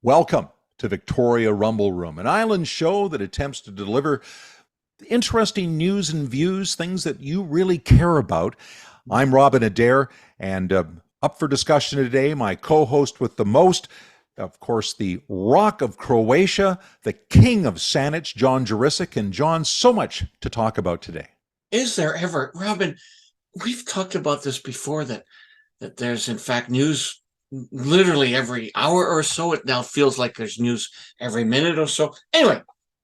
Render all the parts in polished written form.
Welcome to Victoria Rumble Room, an island show that attempts to deliver interesting news and views, things that you really care about. I'm Robin Adair, and up for discussion today, my co-host with the most, of course, the Rock of Croatia, the King of Saanich, John Jurisic. And John, so much to talk about today. Is there ever, Robin, we've talked about this before, that there's in fact news literally every hour or so. It now feels like there's news every minute or so. Anyway,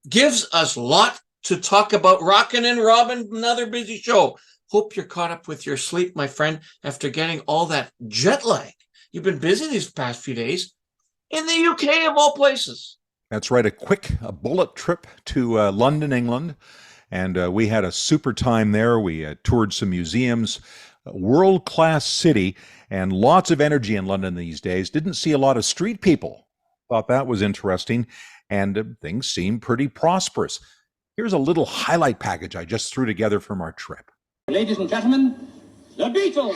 gives us a lot to talk about. Rockin' and Robin, another busy show. Hope you're caught up with your sleep, my friend, after getting all that jet lag. You've been busy these past few days in the UK, of all places. That's right, a bullet trip to London, England. And we had a super time there. We toured some museums, world-class city, and lots of energy in London these days. Didn't see a lot of street people. Thought that was interesting, and things seem pretty prosperous. Here's a little highlight package I just threw together from our trip. Ladies and gentlemen, the Beatles.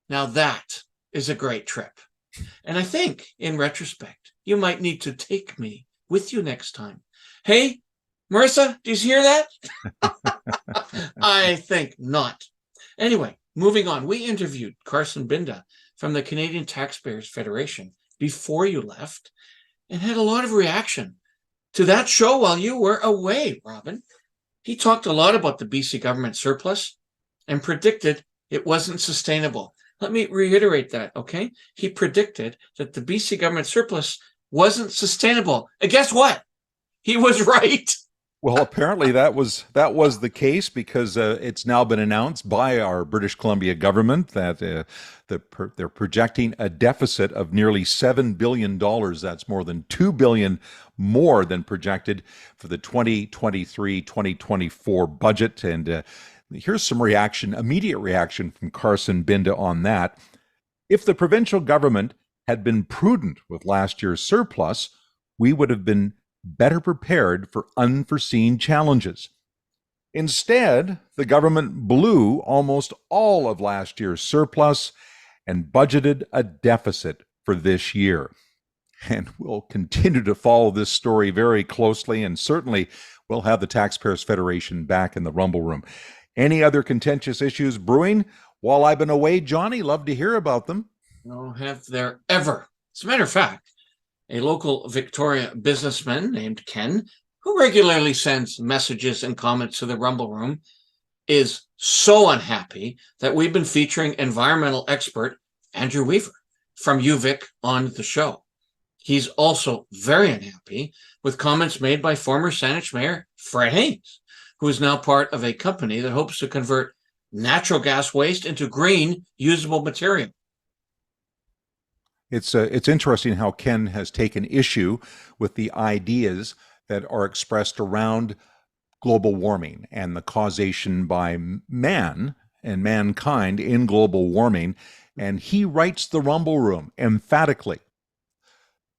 Now that is a great trip. And I think, in retrospect, you might need to take me with you next time. Hey, Marissa, do you hear that? I think not. Anyway, moving on. We interviewed Carson Binda from the Canadian Taxpayers Federation before you left and had a lot of reaction to that show while you were away, Robin. He talked a lot about the BC government surplus and predicted it wasn't sustainable. Let me reiterate that, okay? He predicted that the BC government surplus wasn't sustainable. And guess what? He was right. Well, apparently that was the case, because it's now been announced by our British Columbia government that they're projecting a deficit of nearly $7 billion. That's more than $2 billion more than projected for the 2023-2024 budget. And here's some immediate reaction from Carson Binda on that. If the provincial government had been prudent with last year's surplus, we would have been better prepared for unforeseen challenges. Instead, the government blew almost all of last year's surplus and budgeted a deficit for this year. And we'll continue to follow this story very closely, and certainly we'll have the Taxpayers Federation back in the Rumble Room. Any other contentious issues brewing while I've been away, Johnny? Love to hear about them. No, have there ever. As a matter of fact, a local Victoria businessman named Ken, who regularly sends messages and comments to the Rumble Room, is so unhappy that we've been featuring environmental expert Andrew Weaver from UVic on the show. He's also very unhappy with comments made by former Saanich Mayor Fred Haines, who is now part of a company that hopes to convert natural gas waste into green, usable material. It's interesting how Ken has taken issue with the ideas that are expressed around global warming and the causation by man and mankind in global warming. And he writes the Rumble Room emphatically.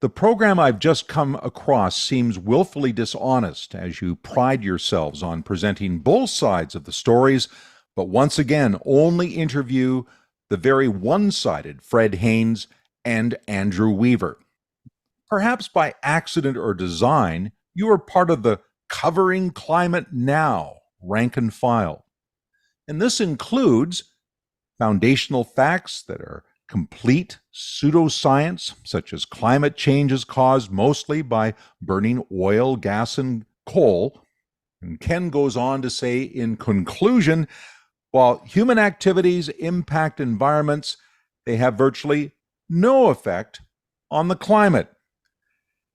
The program I've just come across seems willfully dishonest, as you pride yourselves on presenting both sides of the stories, but once again only interview the very one-sided Fred Haines and Andrew Weaver. Perhaps by accident or design, you are part of the Covering Climate Now rank and file. And this includes foundational facts that are complete pseudoscience, such as climate change is caused mostly by burning oil, gas, and coal. And Ken goes on to say, in conclusion, while human activities impact environments, they have virtually no effect on the climate.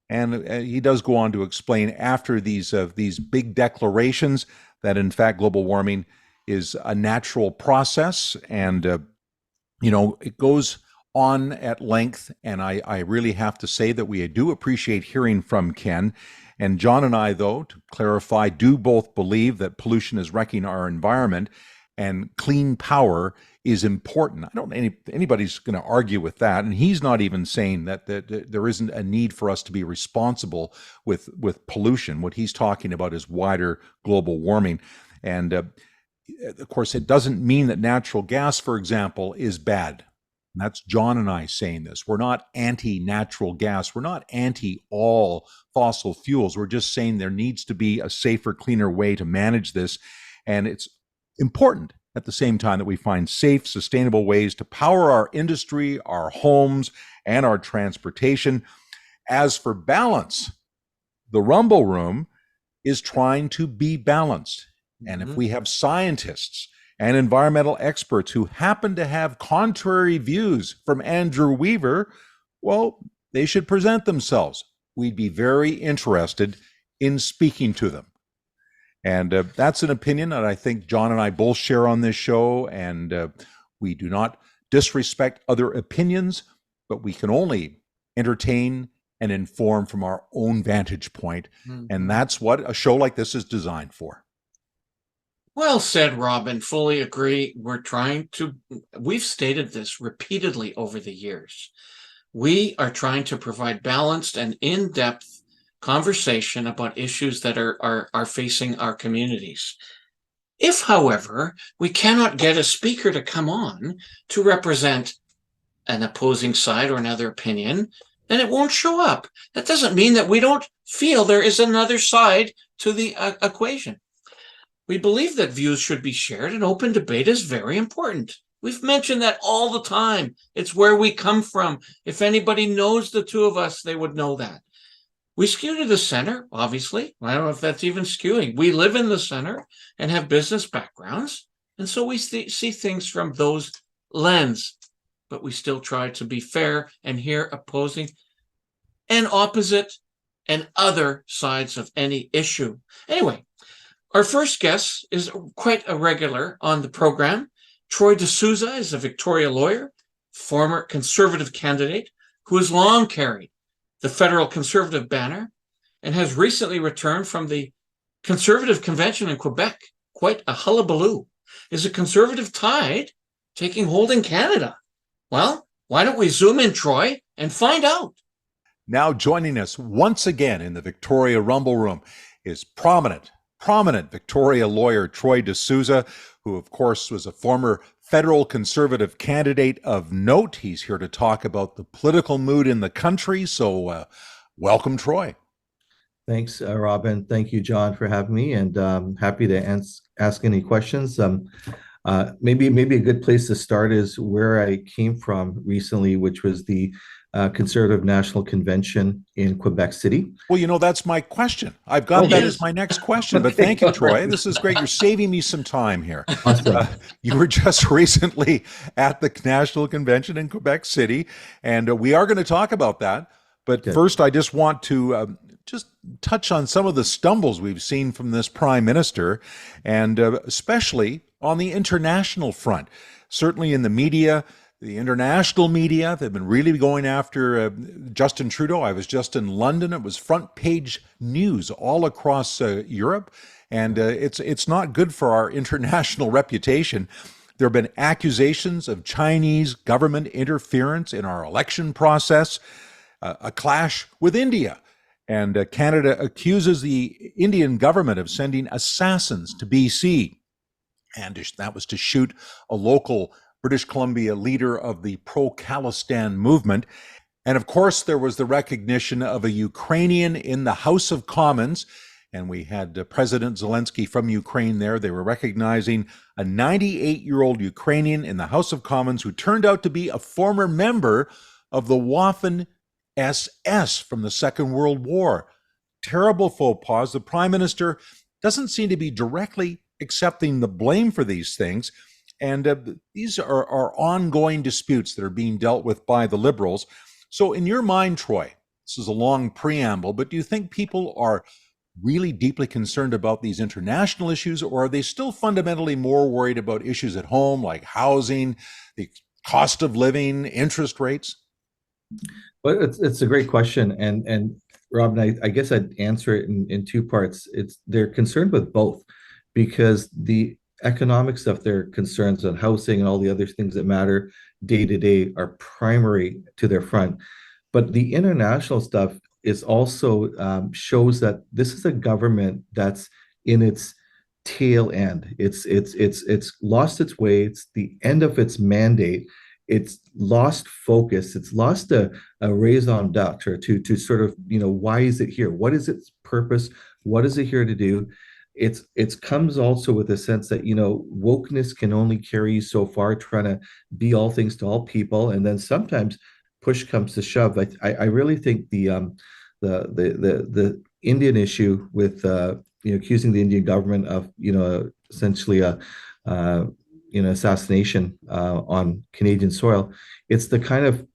And he does go on to explain after these big declarations that, in fact, global warming is a natural process. And, it goes on at length. And I really have to say that we do appreciate hearing from Ken. And John and I, though, to clarify, do both believe that pollution is wrecking our environment and clean power is important. I don't think anybody's going to argue with that. And he's not even saying that there isn't a need for us to be responsible with pollution. What he's talking about is wider global warming. And of course, it doesn't mean that natural gas, for example, is bad. And that's John and I saying this. We're not anti-natural gas. We're not anti all fossil fuels. We're just saying there needs to be a safer, cleaner way to manage this. And it's important at the same time that we find safe, sustainable ways to power our industry, our homes, and our transportation. As for balance, the Rumble Room is trying to be balanced. And if we have scientists and environmental experts who happen to have contrary views from Andrew Weaver, well, they should present themselves. We'd be very interested in speaking to them. And that's an opinion that I think John and I both share on this show. And we do not disrespect other opinions, but we can only entertain and inform from our own vantage point. And that's what a show like this is designed for. Well said, Robin. Fully agree. We've stated this repeatedly over the years. We are trying to provide balanced and in-depth conversation about issues that are facing our communities. If, however, we cannot get a speaker to come on to represent an opposing side or another opinion, then it won't show up. That doesn't mean that we don't feel there is another side to the equation. We believe that views should be shared, and open debate is very important. We've mentioned that all the time. It's where we come from. If anybody knows the two of us, they would know that. We skew to the center, obviously. I don't know if that's even skewing. We live in the center and have business backgrounds, and so we see things from those lens. But we still try to be fair and hear opposing and opposite and other sides of any issue. Anyway, our first guest is quite a regular on the program. Troy D'Souza is a Victoria lawyer, former Conservative candidate who has long carried the federal Conservative banner and has recently returned from the Conservative Convention in Quebec. Quite a hullabaloo. Is a Conservative tide taking hold in Canada? Well, why don't we zoom in, Troy, and find out? Now joining us once again in the Victoria Rumble Room is prominent Victoria lawyer Troy D'Souza, who of course was a former federal Conservative candidate of note. He's here to talk about the political mood in the country. So welcome, Troy. Thanks, Robin. Thank you, John, for having me, and happy to ask any questions. Maybe a good place to start is where I came from recently, which was the Conservative National Convention in Quebec City. Well, that's my question. I've got that as my next question, but thank you, Troy. This is great. You're saving me some time here. Awesome. You were just recently at the National Convention in Quebec City, and we are going to talk about that. But first, I just want to just touch on some of the stumbles we've seen from this Prime Minister, and especially on the international front. Certainly in the media, the international media, they've been really going after Justin Trudeau. I was just in London. It was front page news all across Europe. And it's not good for our international reputation. There have been accusations of Chinese government interference in our election process, a clash with India. And Canada accuses the Indian government of sending assassins to BC. And that was to shoot a local British Columbia leader of the pro-Khalistan movement. And of course, there was the recognition of a Ukrainian in the House of Commons. And we had President Zelensky from Ukraine there. They were recognizing a 98-year-old Ukrainian in the House of Commons who turned out to be a former member of the Waffen SS from the Second World War. terrible faux pas. The Prime Minister doesn't seem to be directly accepting the blame for these things. And these are ongoing disputes that are being dealt with by the Liberals. So, in your mind, Troy, this is a long preamble, but do you think people are really deeply concerned about these international issues, or are they still fundamentally more worried about issues at home, like housing, the cost of living, interest rates? Well, it's a great question, and Robin, I guess I'd answer it in two parts. It's they're concerned with both, because the economic stuff, their concerns on housing and all the other things that matter day to day are primary to their front. But the international stuff is also shows that this is a government that's in its tail end. It's lost its way. It's the end of its mandate. It's lost focus. It's lost a raison d'etre to sort of, why is it here? What is its purpose? What is it here to do? It's comes also with a sense that wokeness can only carry you so far, trying to be all things to all people, and then sometimes push comes to shove. I really think the Indian issue with accusing the Indian government of essentially a assassination on Canadian soil, it's the kind of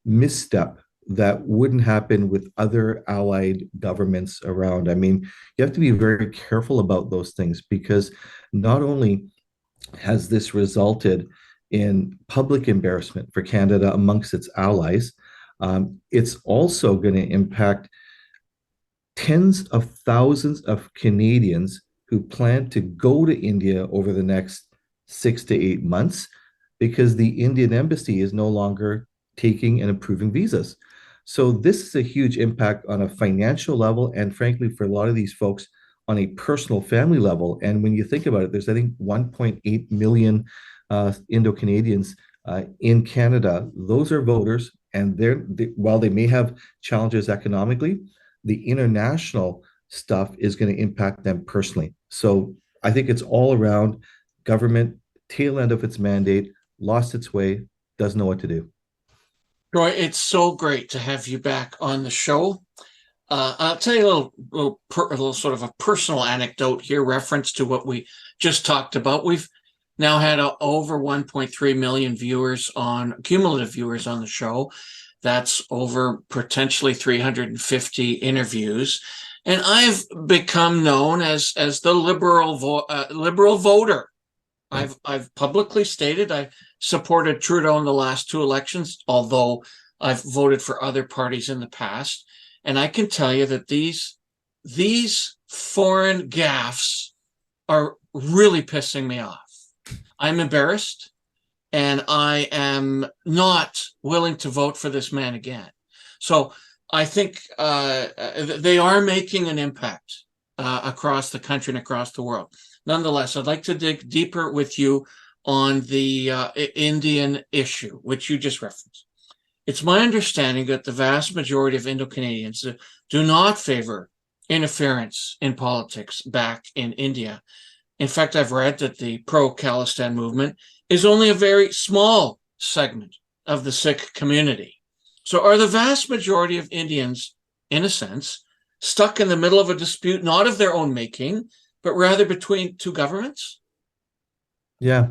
misstep that wouldn't happen with other allied governments around. I mean, you have to be very careful about those things, because not only has this resulted in public embarrassment for Canada amongst its allies, it's also going to impact tens of thousands of Canadians who plan to go to India over the next 6 to 8 months, because the Indian embassy is no longer taking and approving visas. So this is a huge impact on a financial level, and frankly, for a lot of these folks, on a personal family level. And when you think about it, there's, I think, 1.8 million Indo-Canadians in Canada. Those are voters, and while they may have challenges economically, the international stuff is going to impact them personally. So I think it's all around government, tail end of its mandate, lost its way, doesn't know what to do. Troy, it's so great to have you back on the show. I'll tell you a little sort of a personal anecdote here, reference to what we just talked about. We've now had over 1.3 million cumulative viewers on the show. That's over potentially 350 interviews. And I've become known as the liberal voter. I've publicly stated I supported Trudeau in the last two elections, although I've voted for other parties in the past. And I can tell you that these foreign gaffes are really pissing me off. I'm embarrassed, and I am not willing to vote for this man again. So I think they are making an impact across the country and across the world. Nonetheless, I'd like to dig deeper with you on the Indian issue, which you just referenced. It's my understanding that the vast majority of Indo-Canadians do not favor interference in politics back in India. In fact, I've read that the pro-Khalistan movement is only a very small segment of the Sikh community. So are the vast majority of Indians, in a sense, stuck in the middle of a dispute, not of their own making, but rather between two governments? Yeah,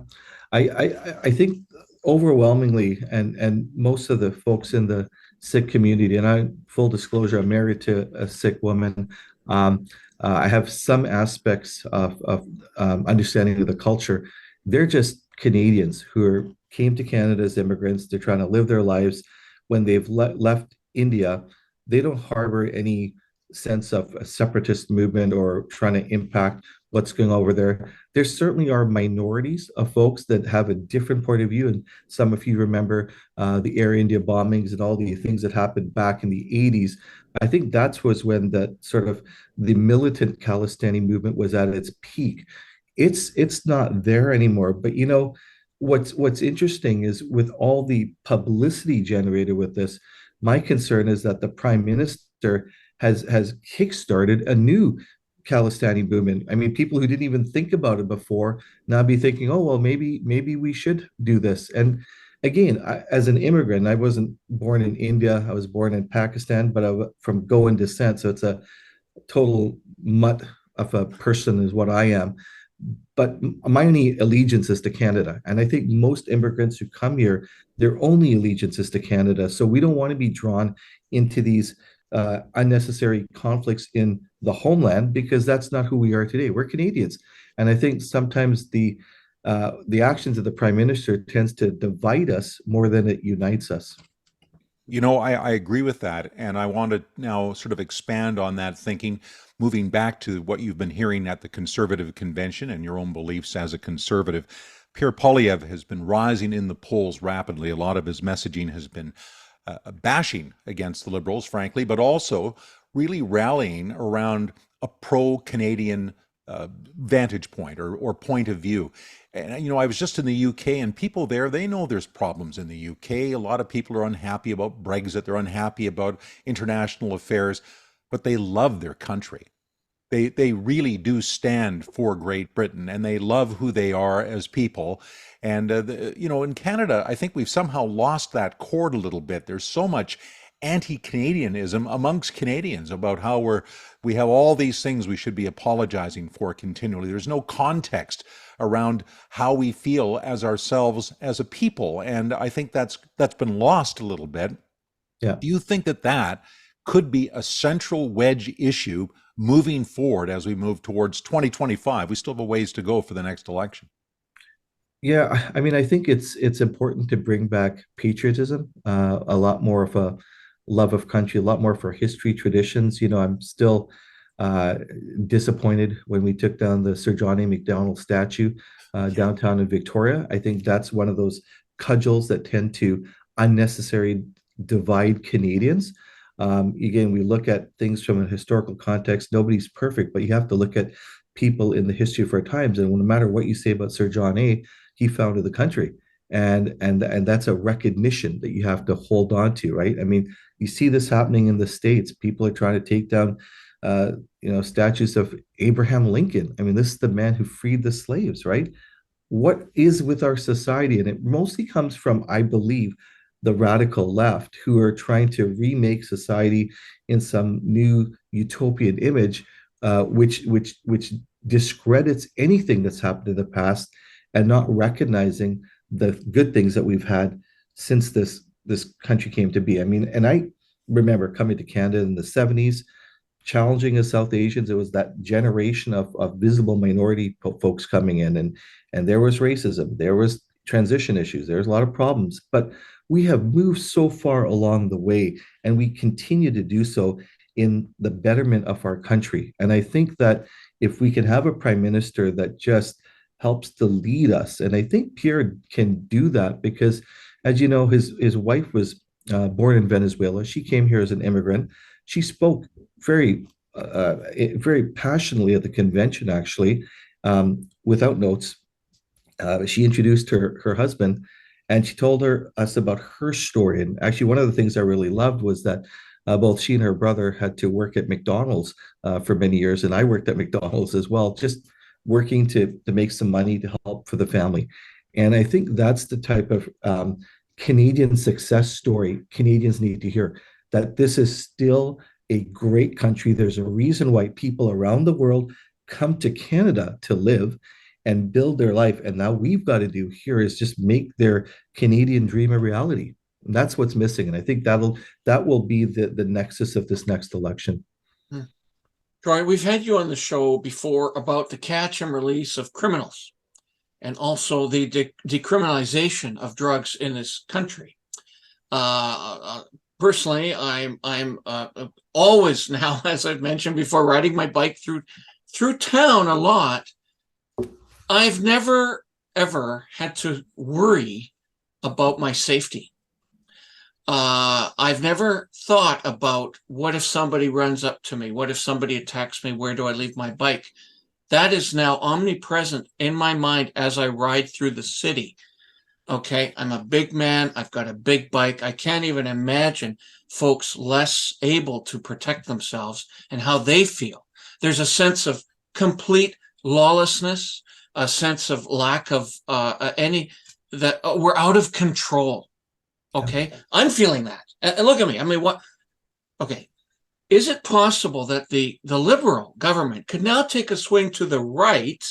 I think overwhelmingly, and most of the folks in the Sikh community, and full disclosure, I'm married to a Sikh woman. I have some aspects of understanding of the culture. They're just Canadians who came to Canada as immigrants. They're trying to live their lives. When they've left India, they don't harbor any sense of a separatist movement or trying to impact what's going over there. There certainly are minorities of folks that have a different point of view. And some of you remember the Air India bombings and all the things that happened back in the 80s. I think that was when the sort of the militant Khalistani movement was at its peak. It's not there anymore. But what's interesting is, with all the publicity generated with this, my concern is that the Prime Minister has kickstarted a new Khalistani movement. I mean, people who didn't even think about it before now be thinking, oh, well, maybe we should do this. And again, as an immigrant, I wasn't born in India. I was born in Pakistan, but from Goan descent. So it's total mutt of a person is what I am. But my only allegiance is to Canada. And I think most immigrants who come here, their only allegiance is to Canada. So we don't want to be drawn into these unnecessary conflicts in the homeland because that's not who we are today. We're Canadians. And I think sometimes the actions of the Prime Minister tends to divide us more than it unites us. I agree with that. And I want to now sort of expand on that thinking, moving back to what you've been hearing at the Conservative Convention and your own beliefs as a conservative. Pierre Poilievre has been rising in the polls rapidly. A lot of his messaging has been bashing against the Liberals, frankly, but also really rallying around a pro-Canadian vantage point or point of view. And, I was just in the UK, and people there, they know there's problems in the UK. A lot of people are unhappy about Brexit. They're unhappy about international affairs, but they love their country. They really do stand for Great Britain, and they love who they are as people. And, in Canada, I think we've somehow lost that chord a little bit. There's so much anti-Canadianism amongst Canadians about how we have all these things we should be apologizing for continually. There's no context around how we feel as ourselves as a people, and I think that's been lost a little bit. Yeah. Do you think that could be a central wedge issue moving forward as we move towards 2025? We still have a ways to go for the next election. Yeah, I mean, I think it's important to bring back patriotism, a lot more of a love of country, a lot more for history, traditions. I'm still uh, disappointed when we took down the Sir Johnny McDonald statue downtown in Victoria. I think that's one of those cudgels that tend to unnecessary divide Canadians. Again, we look at things from a historical context. Nobody's perfect, but you have to look at people in the history of our times. And no matter what you say about Sir John A., he founded the country. And that's a recognition that you have to hold on to, right? I mean, you see this happening in the States. People are trying to take down statues of Abraham Lincoln. I mean, this is the man who freed the slaves, right? What is with our society? And it mostly comes from, I believe, the radical left who are trying to remake society in some new utopian image, which discredits anything that's happened in the past and not recognizing the good things that we've had since this country came to be. I mean, and I remember coming to Canada in the 70s, challenging as South Asians. It was that generation of visible minority folks coming in, and there was racism, there was transition issues, there's a lot of problems, but we have moved so far along the way, and we continue to do so in the betterment of our country. And I think that if we can have a prime minister that just helps to lead us, and I think Pierre can do that because, as you know, his wife was born in Venezuela. She came here as an immigrant. She spoke very passionately at the convention, actually, without notes. She introduced her husband, and she told us about her story. And actually, one of the things I really loved was that both she and her brother had to work at McDonald's for many years, and I worked at McDonald's as well, just working to make some money to help for the family. And I think that's the type of Canadian success story Canadians need to hear, that this is still a great country. There's a reason why people around the world come to Canada to live and build their life. And now we've got to do here is just make their Canadian dream a reality. And that's what's missing. And I think that will be the nexus of this next election. Troy, we've had you on the show before about the catch and release of criminals and also the decriminalization of drugs in this country. Personally, I'm always now, as I've mentioned before, riding my bike through town a lot. I've never, ever had to worry about my safety. I've never thought about what if somebody runs up to me? What if somebody attacks me? Where do I leave my bike? That is now omnipresent in my mind as I ride through the city. Okay, I'm a big man. I've got a big bike. I can't even imagine folks less able to protect themselves and how they feel. There's a sense of complete lawlessness, a sense of lack of that we're out of control. Okay, I'm feeling that. And look at me. I mean, what? Okay, is it possible that the Liberal government could now take a swing to the right?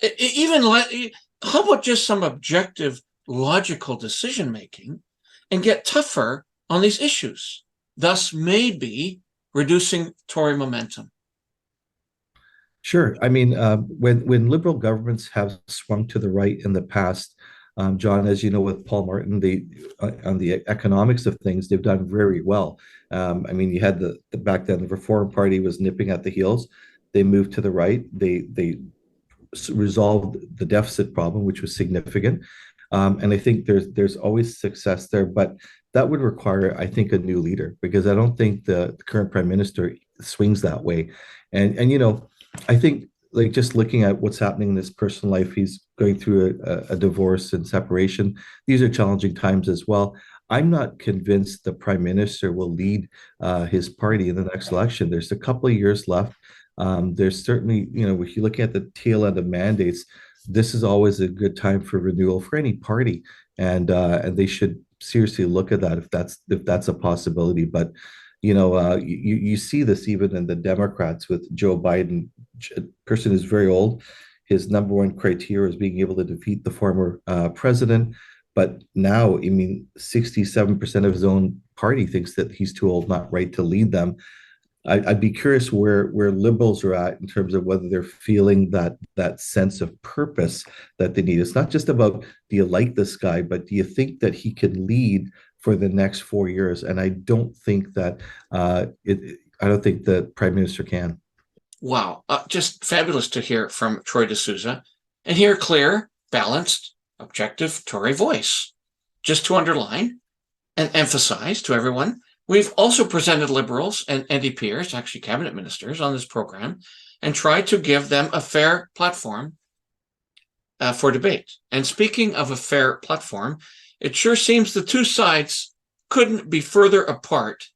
How about just some objective, logical decision making and get tougher on these issues, thus maybe reducing Tory momentum? Sure. I mean, when liberal governments have swung to the right in the past, John, as you know, with Paul Martin, on the economics of things, they've done very well. I mean, you had the back then the Reform Party was nipping at the heels. They moved to the right. They resolved the deficit problem, which was significant. And I think there's always success there, but that would require, I think, a new leader, because I don't think the current prime minister swings that way. And you know, I think, like, just looking at what's happening in his personal life, he's going through a divorce and separation. These are challenging times as well. I'm not convinced the prime minister will lead his party in the next election. There's a couple of years left. There's certainly, you know, if you're looking at the tail end of mandates, this is always a good time for renewal for any party, and they should seriously look at that if that's a possibility. But you know, you see this even in the Democrats with Joe Biden, a person who's very old. His number one criteria is being able to defeat the former president. But now, I mean, 67% of his own party thinks that he's too old, not right to lead them. I'd be curious where liberals are at in terms of whether they're feeling that sense of purpose that they need. It's not just about, do you like this guy, but do you think that he can lead for the next 4 years? And I don't think that I don't think the prime minister can. Wow, just fabulous to hear from Troy D'Souza and hear clear, balanced, objective Tory voice. Just to underline and emphasize to everyone, we've also presented Liberals and NDPers, actually cabinet ministers, on this program and tried to give them a fair platform for debate. And speaking of a fair platform, it sure seems the two sides couldn't be further apart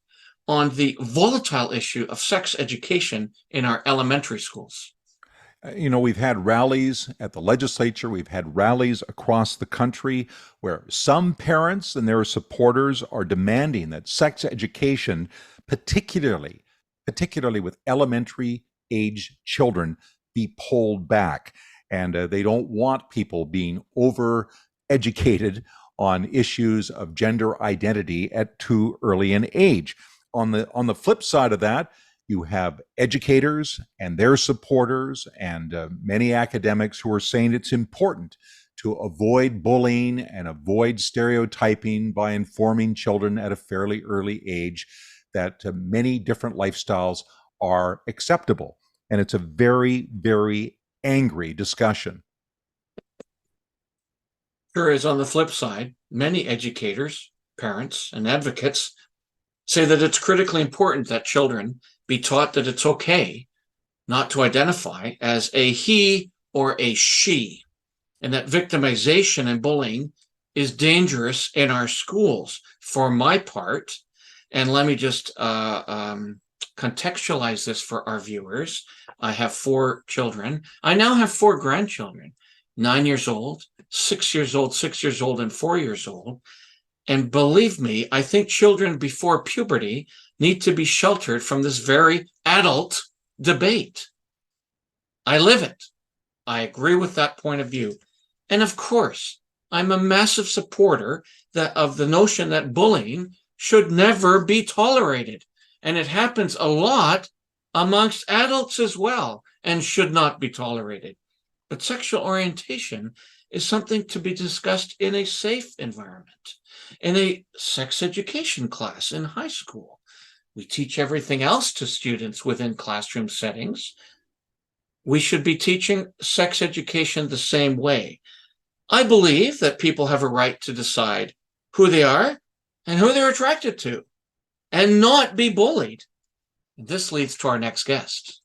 on the volatile issue of sex education in our elementary schools. You know, we've had rallies at the legislature, we've had rallies across the country where some parents and their supporters are demanding that sex education, particularly with elementary age children, be pulled back. And they don't want people being over educated on issues of gender identity at too early an age. On the flip side of that, you have educators and their supporters and many academics who are saying it's important to avoid bullying and avoid stereotyping by informing children at a fairly early age that many different lifestyles are acceptable. And it's a very, very angry discussion. Sure is. On the flip side, many educators, parents, and advocates say that it's critically important that children be taught that it's okay not to identify as a he or a she, and that victimization and bullying is dangerous in our schools. For my part, and let me just contextualize this for our viewers. I have 4 children. I now have 4 grandchildren, 9 years old, 6 years old, 6 years old, and 4 years old. And believe me, I think children before puberty need to be sheltered from this very adult debate. I live it. I agree with that point of view. And of course, I'm a massive supporter of the notion that bullying should never be tolerated. And it happens a lot amongst adults as well and should not be tolerated. But sexual orientation is something to be discussed in a safe environment, in a sex education class in high school. We teach everything else to students within classroom settings. We should be teaching sex education the same way. I believe that people have a right to decide who they are and who they're attracted to and not be bullied. And this leads to our next guest.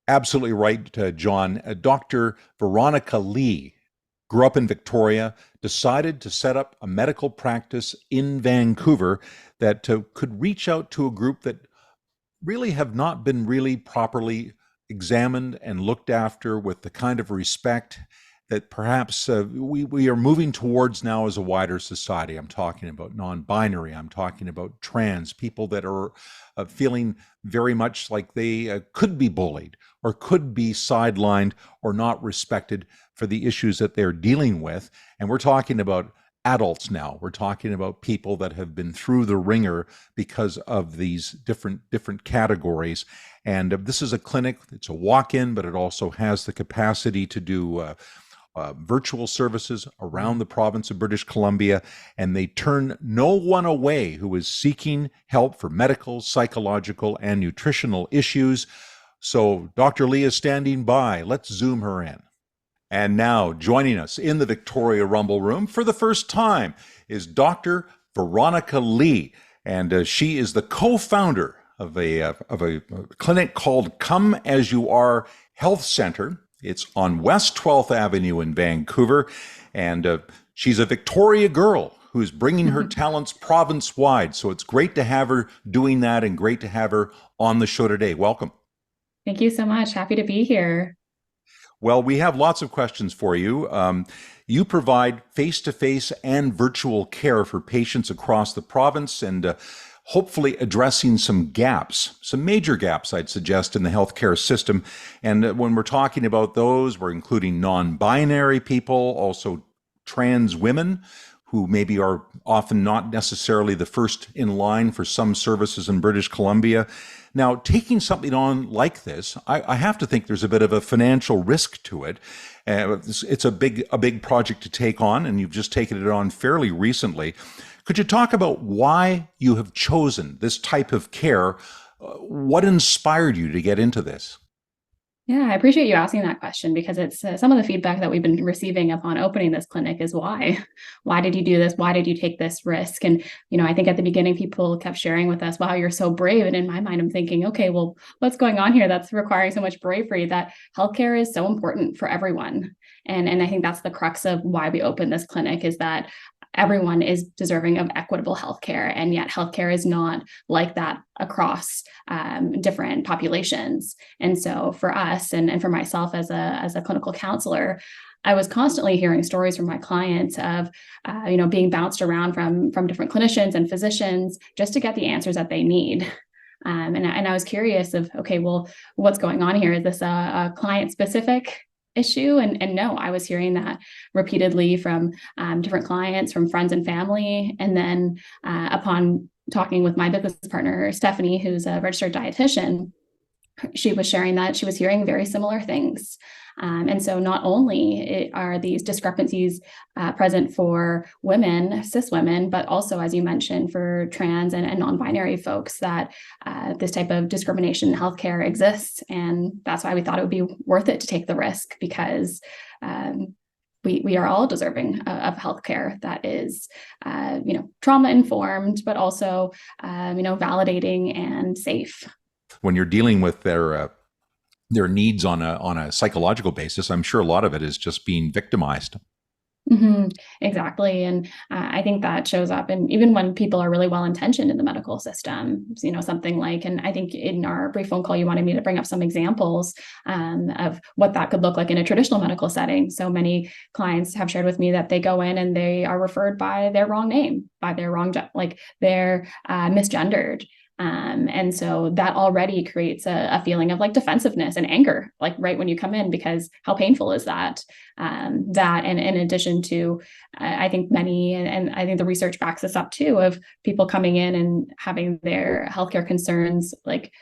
Absolutely right, John. Dr. Veronica Lee grew up in Victoria, decided to set up a medical practice in Vancouver that could reach out to a group that really have not been really properly examined and looked after with the kind of respect that perhaps we are moving towards now as a wider society. I'm talking about non-binary. I'm talking about trans people that are feeling very much like they could be bullied or could be sidelined or not respected for the issues that they're dealing with. And we're talking about adults now. We're talking about people that have been through the ringer because of these different categories. And this is a clinic. It's a walk-in, but it also has the capacity to do virtual services around the province of British Columbia, and they turn no one away who is seeking help for medical, psychological, and nutritional issues. So Dr. Lee is standing by. Let's Zoom her in. And now joining us in the Victoria Rumble Room for the first time is Dr. Veronica Lee, and she is the co-founder of a clinic called Come As You Are Health Center. It's on West 12th Avenue in Vancouver, and she's a Victoria girl who's bringing her talents province-wide. So it's great to have her doing that and great to have her on the show today. Welcome. Thank you so much. Happy to be here. Well, we have lots of questions for you. You provide face-to-face and virtual care for patients across the province, and hopefully addressing some gaps, some major gaps, I'd suggest, in the healthcare system. And when we're talking about those, we're including non-binary people, also trans women, who maybe are often not necessarily the first in line for some services in British Columbia. Now, taking something on like this, I have to think there's a bit of a financial risk to it. It's a big project to take on, and you've just taken it on fairly recently. Could you talk about why you have chosen this type of care? What inspired you to get into this? Yeah, I appreciate you asking that question, because it's some of the feedback that we've been receiving upon opening this clinic is why? Why did you do this? Why did you take this risk? And, I think at the beginning, people kept sharing with us, wow, you're so brave. And in my mind, I'm thinking, okay, well, what's going on here that's requiring so much bravery? That healthcare is so important for everyone. And I think that's the crux of why we opened this clinic, is that everyone is deserving of equitable healthcare, and yet healthcare is not like that across different populations. And so for us, and for myself as a clinical counselor, I was constantly hearing stories from my clients of, being bounced around from different clinicians and physicians just to get the answers that they need. And I was curious of, okay, well, what's going on here? Is this a client-specific issue? And no, I was hearing that repeatedly from different clients, from friends and family. And then upon talking with my business partner, Stephanie, who's a registered dietitian, she was sharing that she was hearing very similar things. And so not only are these discrepancies present for women, cis women, but also, as you mentioned, for trans and non-binary folks, that this type of discrimination in healthcare exists. And that's why we thought it would be worth it to take the risk, because we are all deserving of healthcare that is, trauma informed, but also, validating and safe. When you're dealing with their needs on a psychological basis, I'm sure a lot of it is just being victimized. Mm-hmm. Exactly. And I think that shows up. And even when people are really well-intentioned in the medical system, something like, and I think in our brief phone call, you wanted me to bring up some examples of what that could look like in a traditional medical setting. So many clients have shared with me that they go in and they are referred by their wrong name, by their wrong, like they're misgendered. And so that already creates a feeling of like defensiveness and anger, like right when you come in, because how painful is that? That, and in addition to, I think many, and I think the research backs this up too, of people coming in and having their healthcare concerns like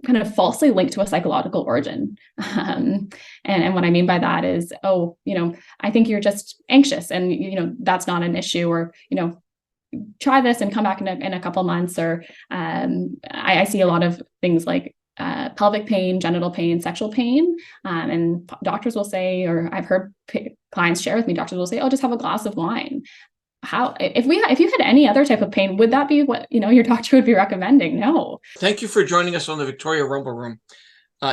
kind of falsely linked to a psychological origin. And what I mean by that is, I think you're just anxious, and, that's not an issue, or, try this and come back in a couple months. Or I see a lot of things like pelvic pain, genital pain, sexual pain. And doctors will say, or I've heard clients share with me, doctors will say, oh, just have a glass of wine. If you had any other type of pain, would that be what, your doctor would be recommending? No. Thank you for joining us on the Victoria Rumble Room.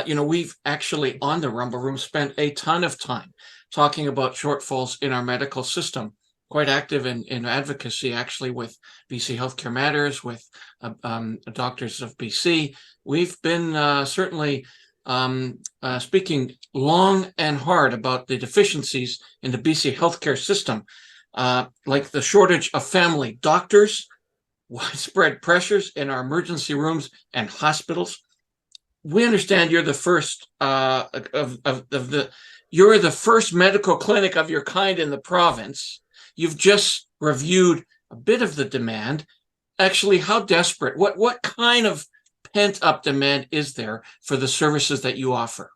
We've actually on the Rumble Room spent a ton of time talking about shortfalls in our medical system. Quite active in advocacy, actually, with BC Healthcare Matters, with Doctors of BC. We've been certainly speaking long and hard about the deficiencies in the BC healthcare system, like the shortage of family doctors, widespread pressures in our emergency rooms and hospitals. We understand you're the first you're the first medical clinic of your kind in the province. You've just reviewed a bit of the demand. Actually, how desperate? What kind of pent-up demand is there for the services that you offer?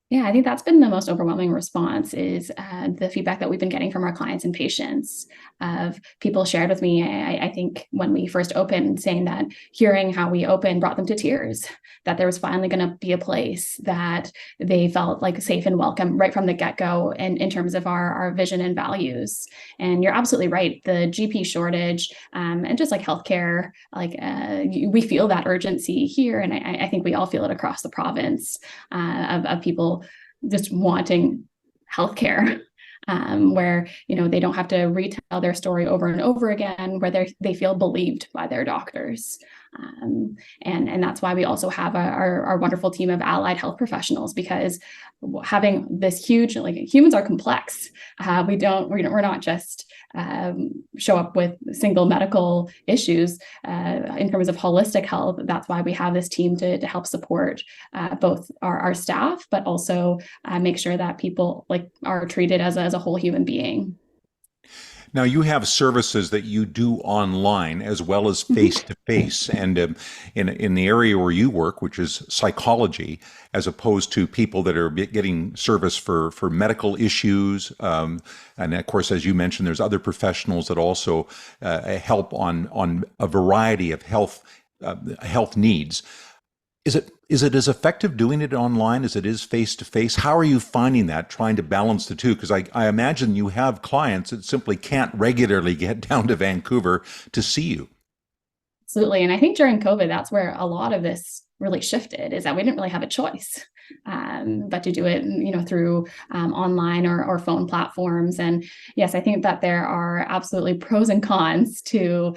Yeah, I think that's been the most overwhelming response is the feedback that we've been getting from our clients and patients of people shared with me. I think when we first opened, saying that hearing how we opened brought them to tears, that there was finally going to be a place that they felt like safe and welcome right from the get-go and in terms of our vision and values. And you're absolutely right. The GP shortage and just like healthcare, we feel that urgency here. And I think we all feel it across the province of people just wanting healthcare, where they don't have to retell their story over and over again, where they feel believed by their doctors, and that's why we also have our wonderful team of allied health professionals, because having this huge, humans are complex. We're not just show up with single medical issues in terms of holistic health. That's why we have this team to help support both our staff, but also make sure that people are treated as a whole human being. Now, you have services that you do online as well as face to face, and in the area where you work, which is psychology, as opposed to people that are getting service for medical issues, and of course, as you mentioned, there's other professionals that also help on a variety of health needs. Is it as effective doing it online as it is face to face? How are you finding that, trying to balance the two? Because I imagine you have clients that simply can't regularly get down to Vancouver to see you. Absolutely. And I think during COVID, that's where a lot of this really shifted, is that we didn't really have a choice but to do it, through online or phone platforms. And yes, I think that there are absolutely pros and cons to,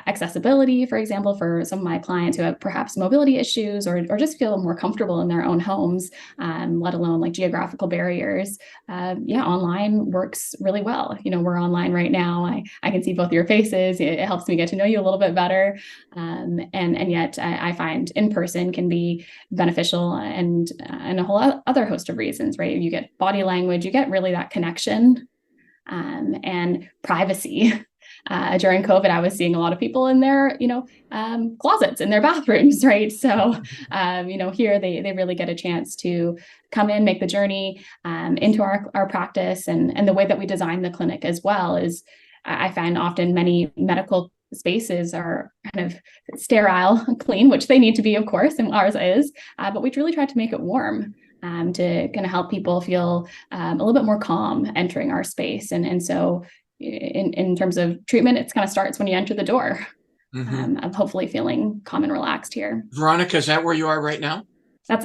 accessibility, for example, for some of my clients who have perhaps mobility issues or just feel more comfortable in their own homes, let alone geographical barriers. Online works really well. We're online right now. I can see both your faces. It helps me get to know you a little bit better. And yet I find in person can be beneficial and a whole other host of reasons, right? You get body language, you get really that connection and privacy. During COVID, I was seeing a lot of people in their, closets in their bathrooms, right? So, here they really get a chance to come in, make the journey into our practice. And the way that we design the clinic as well is, I find often many medical spaces are kind of sterile, clean, which they need to be, of course, and ours is, but we really try to make it warm to kind of help people feel a little bit more calm entering our space. And so in terms of treatment, it kind of starts when you enter the door, of hopefully feeling calm and relaxed here. Veronica, is that where you are right now?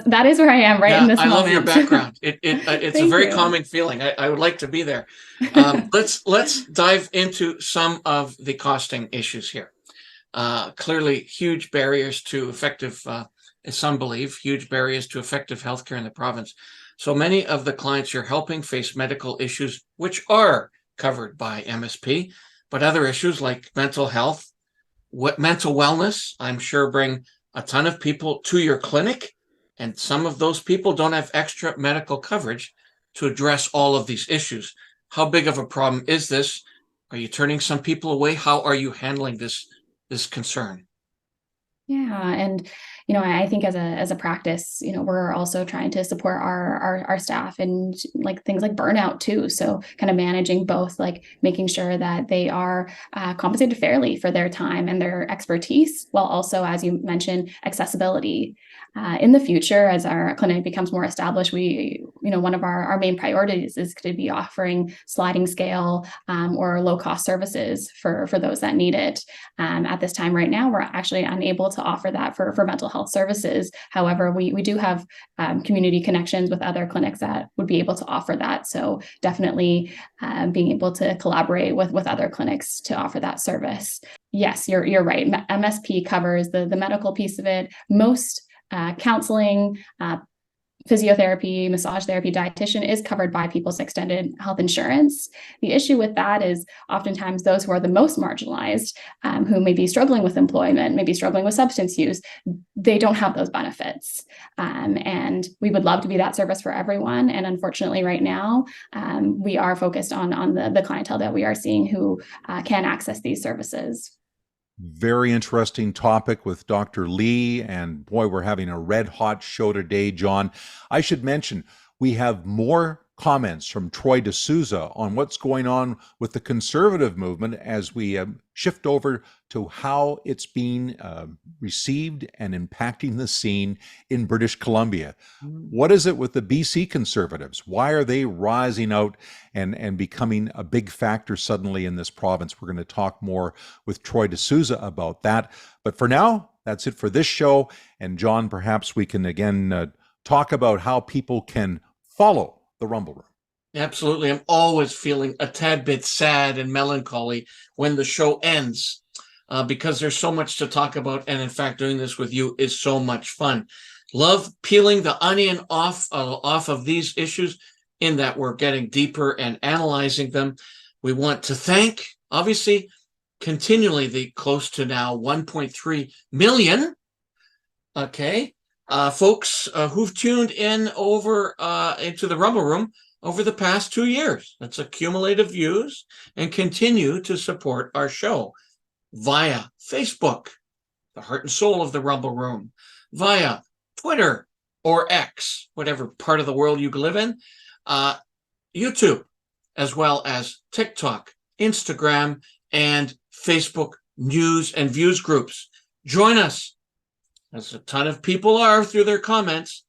That is where I am in this moment. I love your background. It's a very calming feeling. I would like to be there. Let's dive into some of the costing issues here. Clearly, huge barriers to effective, as some believe, huge barriers to effective healthcare in the province. So many of the clients you're helping face medical issues, which are covered by MSP, but other issues like mental health, mental wellness, I'm sure bring a ton of people to your clinic. And some of those people don't have extra medical coverage to address all of these issues. How big of a problem is this? Are you turning some people away? How are you handling this concern? Yeah. And, I think as a practice, we're also trying to support our staff and things like burnout too. So kind of managing both, making sure that they are compensated fairly for their time and their expertise, while also, as you mentioned, accessibility. In the future, as our clinic becomes more established, one of our main priorities is to be offering sliding scale or low cost services for those that need it. At this time right now, we're actually unable to offer that for mental health services. However, we do have community connections with other clinics that would be able to offer that. So definitely being able to collaborate with other clinics to offer that service. Yes, you're right. MSP covers the medical piece of it. Most counseling, physiotherapy, massage therapy, dietitian is covered by people's extended health insurance. The issue with that is oftentimes those who are the most marginalized, who may be struggling with employment, maybe struggling with substance use, they don't have those benefits. And we would love to be that service for everyone. And unfortunately, right now, we are focused on the clientele that we are seeing who can access these services. Very interesting topic with Dr. Lee, and boy, we're having a red hot show today, John. I should mention, we have more comments from Troy D'Souza on what's going on with the conservative movement as we shift over to how it's being received and impacting the scene in British Columbia. What is it with the BC conservatives? Why are they rising out and becoming a big factor suddenly in this province? We're going to talk more with Troy D'Souza about that. But for now, that's it for this show. And John, perhaps we can again talk about how people can follow the Rumble Room. Absolutely. I'm always feeling a tad bit sad and melancholy when the show ends because there's so much to talk about. And in fact, doing this with you is so much fun. Love peeling the onion off of these issues in that we're getting deeper and analyzing them. We want to thank, obviously, continually the close to now 1.3 million, folks who've tuned in over into the Rumble Room over the past 2 years. That's accumulative views, and continue to support our show via Facebook, the heart and soul of the Rumble Room, via Twitter or X, whatever part of the world you live in, YouTube, as well as TikTok, Instagram, and Facebook news and views groups. Join us, as a ton of people are through their comments.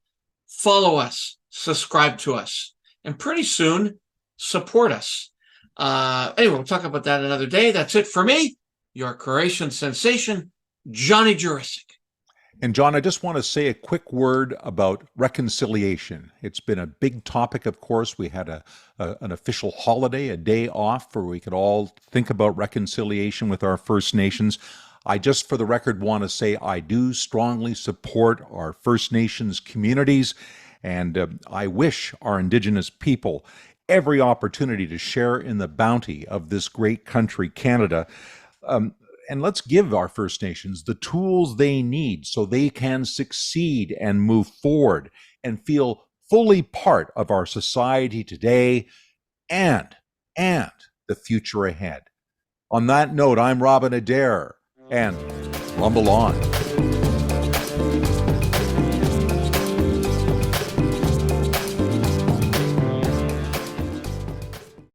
Follow us, subscribe to us, and pretty soon support us. Anyway, we'll talk about that another day. That's it for me, your Croatian sensation, Johnny Jurisic. And John, I just want to say a quick word about reconciliation. It's been a big topic, of course. We had an official holiday, a day off, where we could all think about reconciliation with our First Nations. I just, for the record, want to say I do strongly support our First Nations communities, and I wish our Indigenous people every opportunity to share in the bounty of this great country, Canada. And let's give our First Nations the tools they need so they can succeed and move forward and feel fully part of our society today and the future ahead. On that note, I'm Robin Adair, and rumble on.